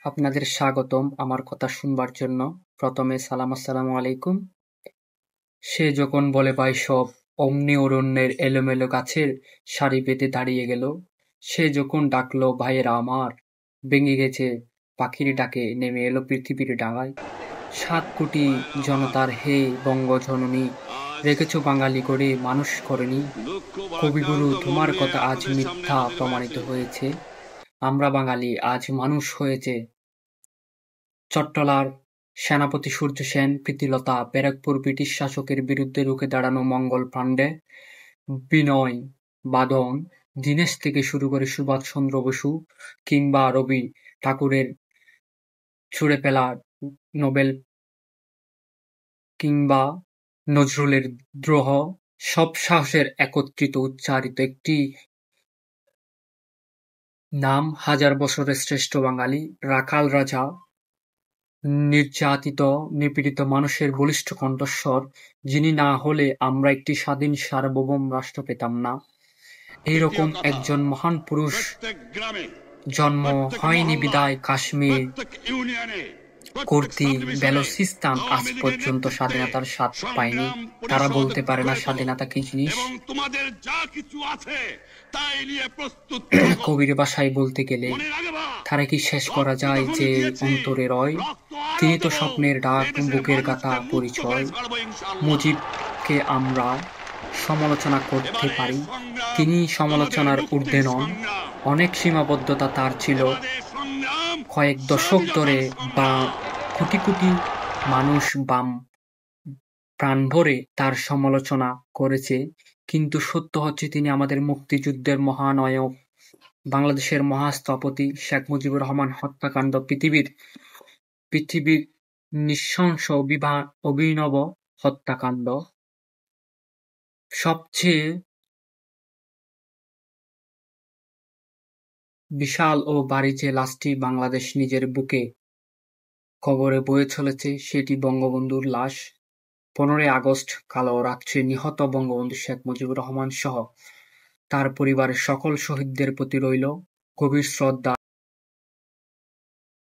আপনাদের স্বাগতম আমার কথা শুনবার জন্য। প্রথমে আসসালামু আলাইকুম। সে যখন বলে পায় সব, অমনি অরণ্যের এলোমেলো গাছের সারি বেঁধে দাঁড়িয়ে গেল। সে যখন ডাকলো ভাইয়েরা আমার, ভেঙে গেছে পাখির ডাকে, নেমে এলো পৃথিবীর ডাঙায়। ৭ কোটি জনতার হে বঙ্গজননী, রেখেছ বাঙালি করে মানুষ করেনি। কবিগুরু তোমার কথা আজ মিথ্যা প্রমাণিত হয়েছে, আমরা বাঙালি আজ মানুষ হয়েছে। চট্টলার সেনাপতি সূর্য সেন, প্রীতিলতা, ব্যারাকপুর ব্রিটিশ শাসকের বিরুদ্ধে রুখে দাঁড়ানো মঙ্গল পাণ্ডে, বিনয় বাদন, দীনেশ থেকে শুরু করে সুভাষচন্দ্র বসু কিংবা রবি ঠাকুরের ছুঁড়ে ফেলা নোবেল কিংবা নজরুলের দ্রোহ, সব সাহসের একত্রিত উচ্চারিত একটি নাম, হাজার বছরের শ্রেষ্ঠ বাঙালি, রাখাল রাজা, নির্যাতিত নিপীড়িত মানুষের বলিষ্ঠ কণ্ঠস্বর, যিনি না হলে আমরা একটি স্বাধীন সার্বভৌম রাষ্ট্র পেতাম না। এইরকম একজন মহান পুরুষ জন্ম হয়নি বিদায় কাশ্মীর, কুর্দি, বেলুচিস্তান আজ পর্যন্ত স্বাধীনতার স্বাদ পায়নি। তারা বলতে পারে না স্বাধীনতা কি জিনিস। কবির ভাষায় বলতে গেলে তারা কি শেষ করা যায় যে অন্তরে রয়, তিনি তো স্বপ্নের ডাক, বুকের গাথা পরিচয়। মুজিবকে আমরা সমালোচনা করতে পারি, তিনি সমালোচনার ঊর্ধ্বে নন। অনেক সীমাবদ্ধতা তার ছিল, কয়েক দশক ধরে বা কোটি কোটি মানুষ বাম প্রাণভরে তার সমালোচনা করেছে, কিন্তু সত্য হচ্ছে তিনি আমাদের মুক্তিযুদ্ধের মহানায়ক। বাংলাদেশের মহাস্থপতি শেখ মুজিবুর রহমান হত্যাকাণ্ড পৃথিবীর নৃশংস অভিনব হত্যাকাণ্ড। সবচেয়ে বিশাল ও ভারী যে লাশটি বাংলাদেশ নিজের বুকে কবরে বয়ে চলেছে, সেটি বঙ্গবন্ধুর লাশ। 15ই আগস্ট কালো রাত্রে নিহত বঙ্গবন্ধু শেখ মুজিবুর রহমান সহ তার পরিবারের সকল শহীদদের প্রতি রইল গভীর শ্রদ্ধা